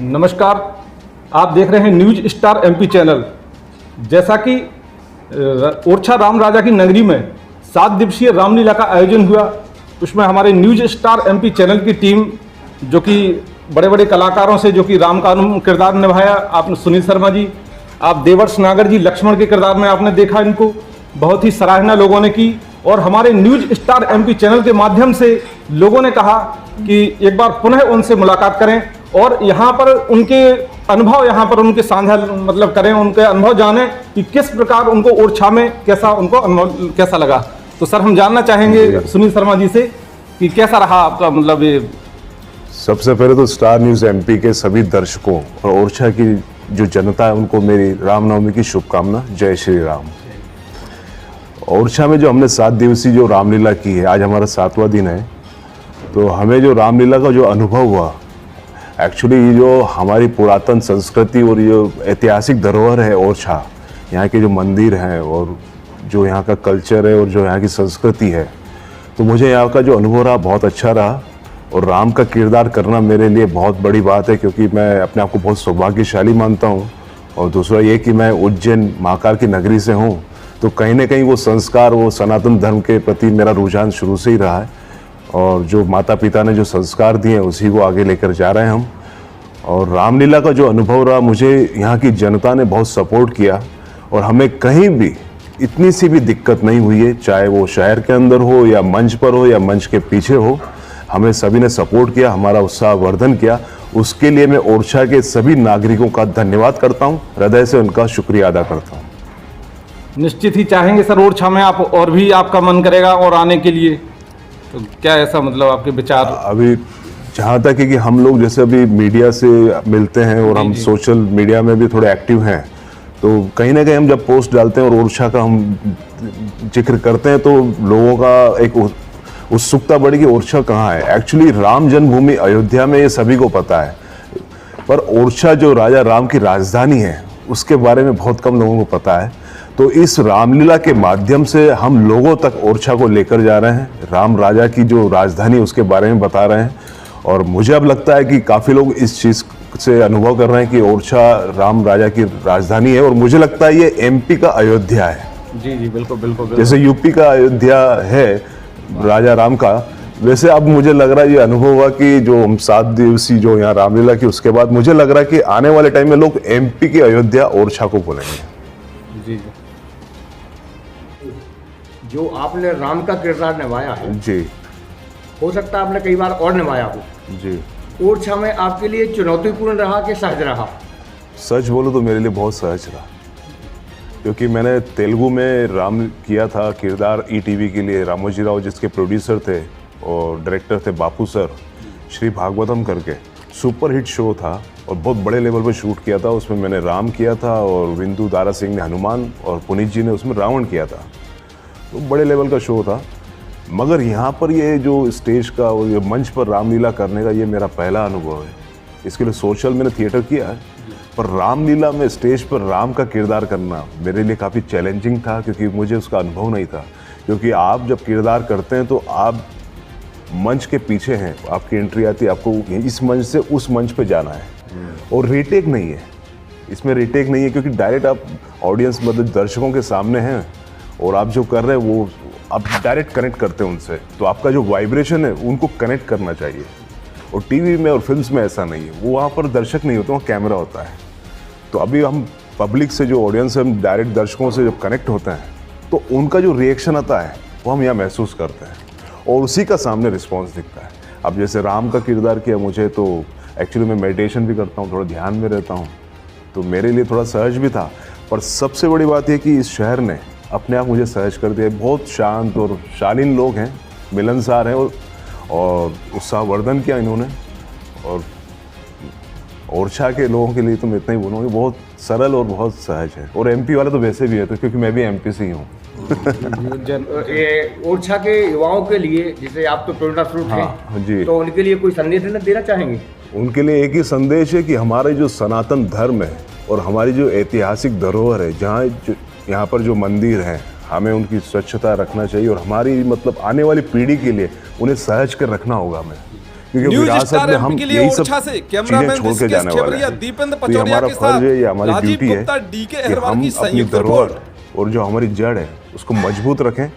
नमस्कार, आप देख रहे हैं न्यूज स्टार एमपी चैनल। जैसा कि ओरछा राम राजा की नगरी में 7 दिवसीय रामलीला का आयोजन हुआ, उसमें हमारे न्यूज स्टार एमपी चैनल की टीम जो कि बड़े बड़े कलाकारों से जो कि राम का किरदार निभाया, आपने सुनील शर्मा जी, आप देवर्ष नागर जी लक्ष्मण के किरदार में आपने देखा, इनको बहुत ही सराहना लोगों ने की। और हमारे न्यूज स्टार एमपी चैनल के माध्यम से लोगों ने कहा कि एक बार पुनः उनसे मुलाकात करें और यहाँ पर उनके अनुभव यहाँ पर उनके साझा करें, उनके अनुभव जानें कि किस प्रकार उनको ओरछा में कैसा उनको अनुभव कैसा लगा। तो सर, हम जानना चाहेंगे सुनील शर्मा जी से कि कैसा रहा आपका ये। सबसे पहले तो स्टार न्यूज़ एमपी के सभी दर्शकों और ओरछा की जो जनता है उनको मेरी रामनवमी की शुभकामना। जय श्री राम। ओरछा में जो हमने 7 दिवसीय जो रामलीला की है, आज हमारा 7वां दिन है, तो हमें जो रामलीला का जो अनुभव हुआ, एक्चुअली ये जो हमारी पुरातन संस्कृति और ये ऐतिहासिक धरोहर है ओरछा, यहाँ के जो मंदिर हैं और जो यहाँ का कल्चर है और जो यहाँ की संस्कृति है, तो मुझे यहाँ का जो अनुभव रहा बहुत अच्छा रहा। और राम का किरदार करना मेरे लिए बहुत बड़ी बात है, क्योंकि मैं अपने आप को बहुत सौभाग्यशाली मानता हूँ। और दूसरा ये कि मैं उज्जैन महाकाल की नगरी से हूँ, तो कहीं ना कहीं वो संस्कार, वो सनातन धर्म के प्रति मेरा रुझान शुरू से ही रहा है। और जो माता पिता ने जो संस्कार दिए उसी को आगे लेकर जा रहे हैं हम। और रामलीला का जो अनुभव रहा, मुझे यहाँ की जनता ने बहुत सपोर्ट किया और हमें कहीं भी इतनी सी भी दिक्कत नहीं हुई है, चाहे वो शहर के अंदर हो या मंच पर हो या मंच के पीछे हो, हमें सभी ने सपोर्ट किया, हमारा उत्साह वर्धन किया। उसके लिए मैं ओरछा के सभी नागरिकों का धन्यवाद करता हूँ, हृदय से उनका शुक्रिया अदा करता हूँ। निश्चित ही चाहेंगे सर ओरछा में आप और भी आपका मन करेगा और आने के लिए, तो क्या ऐसा आपके विचार? अभी जहाँ तक है कि हम लोग जैसे अभी मीडिया से मिलते हैं और हम सोशल मीडिया में भी थोड़े एक्टिव हैं, तो कहीं ना कहीं हम जब पोस्ट डालते हैं और ओरछा का हम जिक्र करते हैं तो लोगों का एक उत्सुकता बढ़ी कि ओरछा कहाँ है। एक्चुअली राम जन्मभूमि अयोध्या में, ये सभी को पता है, पर ओरछा जो राजा राम की राजधानी है उसके बारे में बहुत कम लोगों को पता है। तो इस रामलीला के माध्यम से हम लोगों तक ओरछा को लेकर जा रहे हैं, राम राजा की जो राजधानी उसके बारे में बता रहे हैं। और मुझे अब लगता है कि काफ़ी लोग इस चीज़ से अनुभव कर रहे हैं कि ओरछा राम राजा की राजधानी है, और मुझे लगता है ये एमपी का अयोध्या है। जी जी, बिल्कुल बिल्कुल। जैसे यूपी का अयोध्या है राजा राम का, वैसे अब मुझे लग रहा है ये अनुभव हुआ कि जो हम 7 दिवसीय जो यहाँ रामलीला की, उसके बाद मुझे लग रहा है कि आने वाले टाइम में लोग एमपी की अयोध्या ओरछा को बोलेंगे। जी जी। जो आपने राम का किरदार निभाया है जी, हो सकता है आपने कई बार और निभाया हो जी। ओरछा में आपके लिए चुनौतीपूर्ण रहा कि सहज रहा? सच बोलो तो मेरे लिए बहुत सहज रहा, क्योंकि मैंने तेलुगु में राम किया था किरदार ईटीवी के लिए, रामोजी राव जिसके प्रोड्यूसर थे और डायरेक्टर थे बापू सर, श्री भागवतम करके सुपर हिट शो था और बहुत बड़े लेवल पर शूट किया था। उसमें मैंने राम किया था और विंदु दारा सिंह ने हनुमान और पुनीत जी ने उसमें रावण किया था, तो बड़े लेवल का शो था। मगर यहाँ पर ये जो स्टेज का और ये मंच पर रामलीला करने का ये मेरा पहला अनुभव है। इसके लिए सोशल मैंने थिएटर किया है, पर रामलीला में स्टेज पर राम का किरदार करना मेरे लिए काफ़ी चैलेंजिंग था, क्योंकि मुझे उसका अनुभव नहीं था। क्योंकि आप जब किरदार करते हैं तो आप मंच के पीछे हैं, आपकी एंट्री आती है, आपको इस मंच से उस मंच पे जाना है, और रीटेक नहीं है, इसमें रीटेक नहीं है, क्योंकि डायरेक्ट आप ऑडियंस दर्शकों के सामने हैं और आप जो कर रहे हैं वो आप डायरेक्ट कनेक्ट करते हैं उनसे, तो आपका जो वाइब्रेशन है उनको कनेक्ट करना चाहिए। और टीवी में और फिल्म्स में ऐसा नहीं है, वो वहाँ पर दर्शक नहीं होते, वहाँ कैमरा होता है। तो अभी हम पब्लिक से जो ऑडियंस है, हम डायरेक्ट दर्शकों से जब कनेक्ट होते हैं तो उनका जो रिएक्शन आता है वो हम यहाँ महसूस करते हैं और उसी का सामने रिस्पॉन्स दिखता है। अब जैसे राम का किरदार किया मुझे, तो एक्चुअली मैं मेडिटेशन भी करता हूँ, थोड़ा ध्यान में रहता हूँ, तो मेरे लिए थोड़ा सहज भी था। पर सबसे बड़ी बात यह कि इस शहर ने अपने आप मुझे सहज कर दिया। बहुत शांत और शालीन लोग हैं, मिलनसार हैं और उत्साहवर्धन किया इन्होंने। और ओरछा के लोगों के लिए तो मैं इतना ही बोलूँगा, बहुत सरल और बहुत सहज है। और एमपी वाले तो वैसे भी है, तो क्योंकि मैं भी एमपी से ही हूँ। ओरछा के युवाओं के लिए, जैसे आप तो प्रेरणा स्रोत हैं जी, तो उनके लिए कोई संदेश देना चाहेंगे? उनके लिए एक ही संदेश है कि हमारे जो सनातन धर्म है और हमारी जो ऐतिहासिक धरोहर है, जहाँ यहाँ पर जो मंदिर हैं, हमें उनकी स्वच्छता रखना चाहिए और हमारी आने वाली पीढ़ी के लिए उन्हें सहज कर रखना होगा हमें। क्योंकि न्यूज विरासत स्टार में हम एमपी के लिए यही सब ओरछा से चीजें कैमरामैन छोड़ के ऋषिकेश जाने वाले खेबरिया, हैं। दीपेंद्र तो ये पचौरिया हमारा के फर्ज है, ये साथ हमारी राजीव ड्यूटी है गुप्ता, डीके कि अहरवाल हम की अपनी संयुक्त धरोहर रिपोर्ट। और जो हमारी जड़ है उसको मजबूत रखें,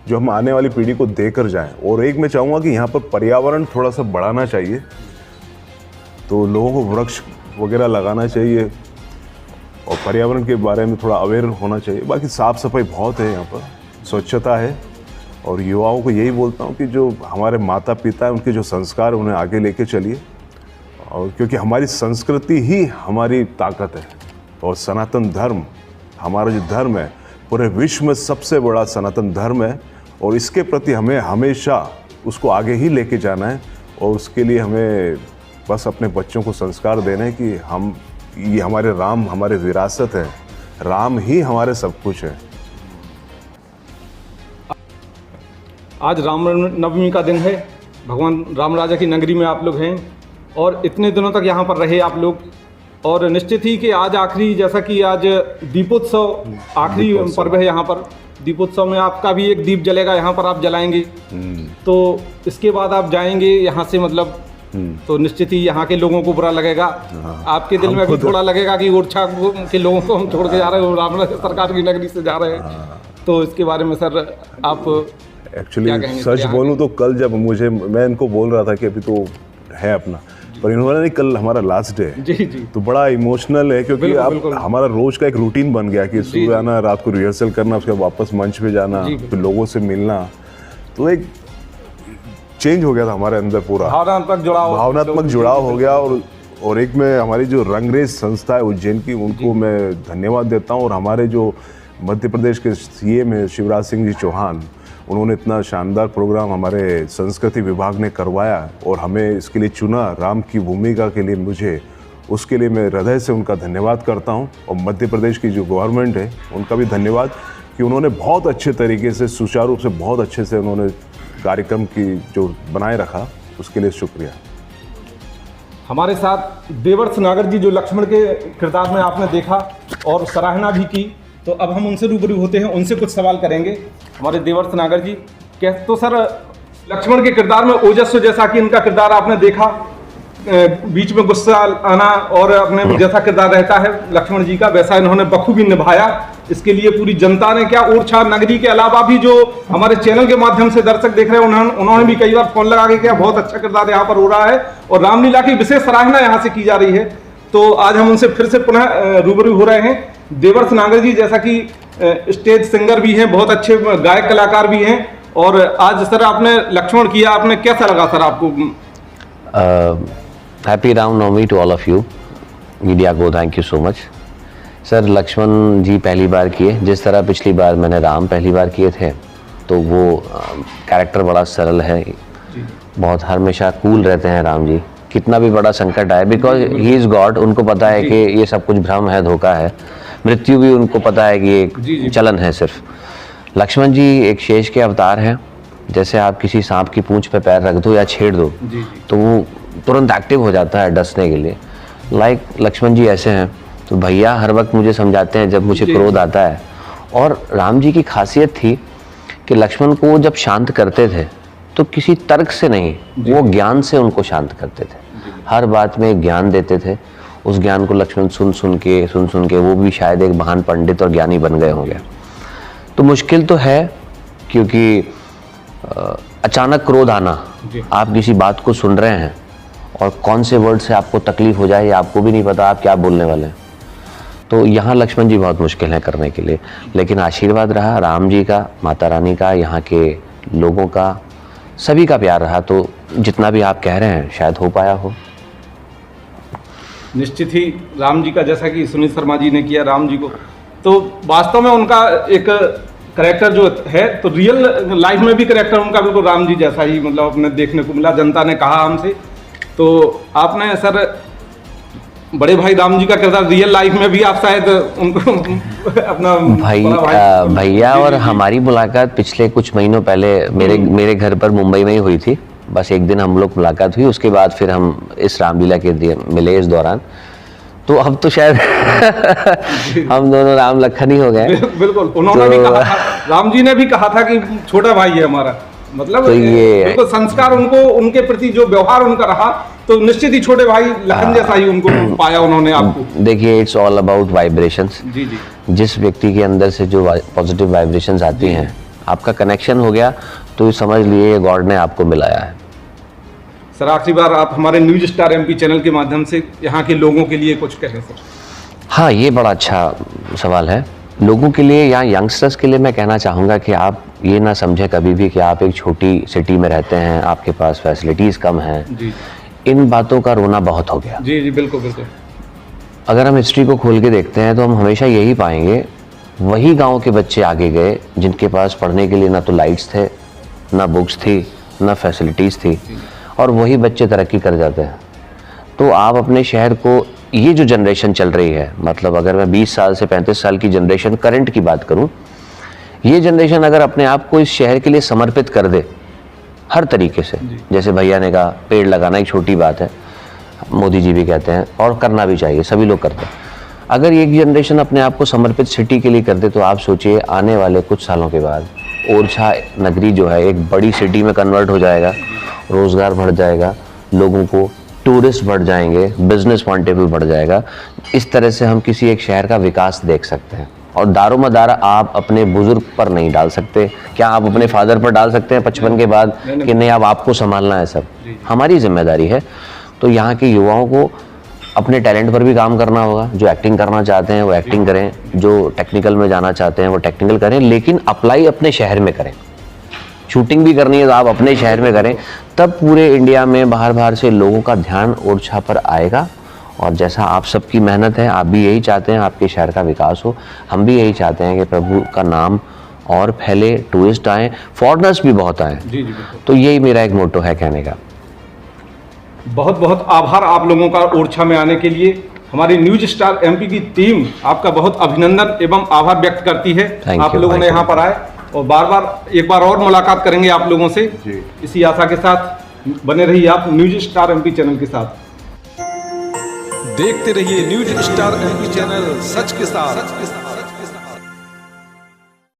जो हम आने वाली पीढ़ी को देकर जाएं। और एक मैं चाहूँगा कि यहाँ पर पर्यावरण थोड़ा सा बढ़ाना चाहिए, तो लोगों को वृक्ष वगैरह लगाना चाहिए और पर्यावरण के बारे में थोड़ा अवेयर होना चाहिए। बाकी साफ़ सफाई बहुत है यहाँ पर, स्वच्छता है, और युवाओं को यही बोलता हूँ कि जो हमारे माता पिता हैं उनके जो संस्कार उन्हें आगे लेके चलिए, और क्योंकि हमारी संस्कृति ही हमारी ताकत है। और सनातन धर्म, हमारा जो धर्म है पूरे विश्व में सबसे बड़ा सनातन धर्म है, और इसके प्रति हमें हमेशा उसको आगे ही लेके जाना है। और उसके लिए हमें बस अपने बच्चों को संस्कार देना है कि हम, ये हमारे राम हमारे विरासत है, राम ही हमारे सब कुछ है। आज राम नवमी का दिन है, भगवान राम राजा की नगरी में आप लोग हैं और इतने दिनों तक यहाँ पर रहे आप लोग, और निश्चित ही कि आज आखिरी, जैसा कि आज दीपोत्सव आखिरी पर्व है यहाँ पर, दीपोत्सव में आपका भी एक दीप जलेगा, यहाँ पर आप जलाएंगे, तो इसके बाद आप जाएंगे यहाँ से, मतलब तो निश्चित ही यहाँ के लोगों को बुरा लगेगा। आपके दिल में भी थोड़ा लगेगा कि ओरछा के लोगों को हम छोड़ के जा रहे हैं, राम सरकार की नगरी से जा रहे हैं, तो इसके बारे में सर आप एक्चुअली सच बोलूं तो कल जब मैं इनको बोल रहा था कि अभी तो है अपना, पर इन्होंने नहीं, कल हमारा लास्ट डे है जी जी, तो बड़ा इमोशनल है, क्योंकि अब हमारा रोज का एक रूटीन बन गया कि सुबह आना, रात को रिहर्सल करना, उसके बाद वापस मंच पे जाना, फिर लोगों से मिलना, तो एक चेंज हो गया था हमारे अंदर, पूरा भावनात्मक जुड़ाव हो गया। और एक मैं हमारी जो रंगरेज संस्था है उज्जैन की, उनको मैं धन्यवाद देता हूँ, और हमारे जो मध्य प्रदेश के सीएम है शिवराज सिंह जी चौहान, उन्होंने इतना शानदार प्रोग्राम हमारे संस्कृति विभाग ने करवाया और हमें इसके लिए चुना, राम की भूमिका के लिए मुझे, उसके लिए मैं हृदय से उनका धन्यवाद करता हूं। और मध्य प्रदेश की जो गवर्नमेंट है उनका भी धन्यवाद कि उन्होंने बहुत अच्छे तरीके से, सुचारू रूप से, बहुत अच्छे से उन्होंने कार्यक्रम की जो बनाए रखा, उसके लिए शुक्रिया। हमारे साथ देवर्ष नागर जी, जो लक्ष्मण के किरदार में आपने देखा और सराहना भी की, तो अब हम उनसे रूबरू होते हैं, उनसे कुछ सवाल करेंगे। हमारे देवर्ष नागर जी, तो सर लक्ष्मण के किरदार में ओजस्व, जैसा कि इनका किरदार आपने देखा, बीच में गुस्सा आना और अपने जैसा किरदार रहता है लक्ष्मण जी का, वैसा इन्होंने बखूबी निभाया। इसके लिए पूरी जनता ने, क्या ओरछा नगरी के अलावा भी जो हमारे चैनल के माध्यम से दर्शक देख रहे हैं, उन्होंने भी कई बार फोन लगा के क्या बहुत अच्छा किरदार यहाँ पर हो रहा है, और रामलीला की विशेष सराहना यहाँ से की जा रही है। तो आज हम उनसे फिर से पुनः रूबरू हो रहे हैं। देवर्ष नागर जी, जैसा कि स्टेज सिंगर भी हैं, बहुत अच्छे गायक कलाकार भी हैं, और आज सर आपने लक्ष्मण किया, आपने कैसा लगा सर आपको? Happy Ramnavami to all of you, media को thank you so much. Sir Laxman ji पहली बार किए, जिस तरह पिछली बार मैंने राम पहली बार किए थे, तो वो कैरेक्टर बड़ा सरल है, बहुत हमेशा कूल रहते हैं राम जी, कितना भी बड़ा संकट आए, बिकॉज ही इज़ गॉड, उनको पता है कि ये सब कुछ भ्रम है, धोखा है, मृत्यु भी उनको पता है कि एक चलन है सिर्फ। लक्ष्मण जी एक शेष के अवतार हैं, जैसे आप किसी सांप की पूंछ पे पैर रख दो या छेड़ दो तो वो तुरंत एक्टिव हो जाता है डसने के लिए। लाइक लक्ष्मण जी ऐसे हैं। तो भैया हर वक्त मुझे समझाते हैं जब मुझे क्रोध आता है, और राम जी की खासियत थी कि लक्ष्मण को जब शांत करते थे तो किसी तर्क से नहीं, वो ज्ञान से उनको शांत करते थे, हर बात में ज्ञान देते थे। उस ज्ञान को लक्ष्मण सुन सुन के वो भी शायद एक महान पंडित और ज्ञानी बन गए होंगे। तो मुश्किल तो है, क्योंकि अचानक क्रोध आना, आप किसी बात को सुन रहे हैं और कौन से वर्ड से आपको तकलीफ हो जाए, आपको भी नहीं पता आप क्या बोलने वाले हैं, तो यहाँ लक्ष्मण जी बहुत मुश्किल है करने के लिए। लेकिन आशीर्वाद रहा राम जी का, माता रानी का, यहाँ के लोगों का, सभी का प्यार रहा, तो जितना भी आप कह रहे हैं शायद हो पाया हो। निश्चित ही राम जी का, जैसा कि सुनील शर्मा जी ने किया राम जी को, तो वास्तव में उनका एक करेक्टर जो है, तो रियल लाइफ में भी करेक्टर उनका बिल्कुल राम जी जैसा ही मतलब अपने देखने को मिला, जनता ने कहा हमसे। तो आपने सर बड़े भाई राम जी का किरदार रियल लाइफ में भी आप शायद उनको अपना भैया और हमारी मुलाकात पिछले कुछ महीनों पहले मेरे घर पर मुंबई में ही हुई थी। बस एक दिन हम लोग मुलाकात हुई, उसके बाद फिर हम इस रामलीला के मिले इस दौरान। तो अब तो शायद हम दोनों राम लखन ही हो गए। बिल्कुल, उन्होंने भी कहा था, राम जी ने भी कहा था कि छोटा भाई है हमारा, मतलब तो ये तो संस्कार उनको, उनके प्रति जो व्यवहार उनका रहा, तो निश्चित ही छोटे भाई लखन जैसा ही उनको पाया उन्होंने आपको। देखिए, इट्स ऑल अबाउट वाइब्रेशंस। जी जी। जिस व्यक्ति के अंदर से जो पॉजिटिव वाइब्रेशंस आती हैं, आपका कनेक्शन हो गया, तो समझ लिए गॉड ने आपको मिलाया है। सर आखिरी बार आप हमारे न्यूज स्टार एमपी चैनल के माध्यम से यहाँ के लोगों के लिए कुछ कहें सर। हाँ, ये बड़ा अच्छा सवाल है। लोगों के लिए या यंगस्टर्स के लिए मैं कहना चाहूँगा कि आप ये ना समझें कभी भी कि आप एक छोटी सिटी में रहते हैं, आपके पास फैसिलिटीज़ कम हैं। जी। इन बातों का रोना बहुत हो गया। जी जी, बिल्कुल बिल्कुल। अगर हम हिस्ट्री को खोल के देखते हैं तो हम हमेशा यही पाएंगे, वही गांव के बच्चे आगे गए जिनके पास पढ़ने के लिए ना तो लाइट्स थे, ना बुक्स थी, ना फैसिलिटीज़ थी, और वही बच्चे तरक्की कर जाते हैं। तो आप अपने शहर को, ये जो जनरेशन चल रही है, मतलब अगर मैं 20 साल से 35 साल की जनरेशन करंट की बात करूं, ये जनरेशन अगर अपने आप को इस शहर के लिए समर्पित कर दे हर तरीके से, जैसे भैया ने कहा पेड़ लगाना एक छोटी बात है, मोदी जी भी कहते हैं और करना भी चाहिए, सभी लोग करते हैं। अगर एक जनरेशन अपने आप को समर्पित सिटी के लिए कर दे, तो आप सोचिए आने वाले कुछ सालों के बाद ओरछा नगरी जो है एक बड़ी सिटी में कन्वर्ट हो जाएगा, रोज़गार बढ़ जाएगा, लोगों को टूरिस्ट बढ़ जाएंगे, बिजनेस पॉइंट ऑफ व्यू बढ़ जाएगा। इस तरह से हम किसी एक शहर का विकास देख सकते हैं। और दारोमदार आप अपने बुजुर्ग पर नहीं डाल सकते। क्या आप अपने फादर पर डाल सकते हैं 55 के बाद कि नहीं अब आपको संभालना है? सब हमारी जिम्मेदारी है। तो यहाँ के युवाओं को अपने टैलेंट पर भी काम करना होगा। जो एक्टिंग करना चाहते हैं वो एक्टिंग करें, जो टेक्निकल में जाना चाहते हैं वो टेक्निकल करें, लेकिन अप्लाई अपने शहर में करें। शूटिंग भी करनी है तो आप अपने शहर में करें, तब पूरे इंडिया में बाहर से लोगों का ध्यान ओरछा पर आएगा। और जैसा आप सबकी मेहनत है, आप भी यही चाहते हैं आपके शहर का विकास हो, हम भी यही चाहते हैं कि प्रभु का नाम और फैले, टूरिस्ट आएँ, फॉरेनर्स भी बहुत आएँ। जी जी बिल्कुल। तो यही मेरा एक मोटो है कहने का। बहुत बहुत आभार आप लोगों का ओरछा में आने के लिए। हमारी न्यूज स्टार एमपी की टीम आपका बहुत अभिनंदन एवं आभार व्यक्त करती है। आप लोगों ने यहाँ पर आए, और एक बार और मुलाकात करेंगे आप लोगों से, इसी आशा के साथ बने रहिए आप न्यूज स्टार एमपी चैनल के साथ। देखते रहिए न्यूज स्टार एमपी चैनल, सच के साथ।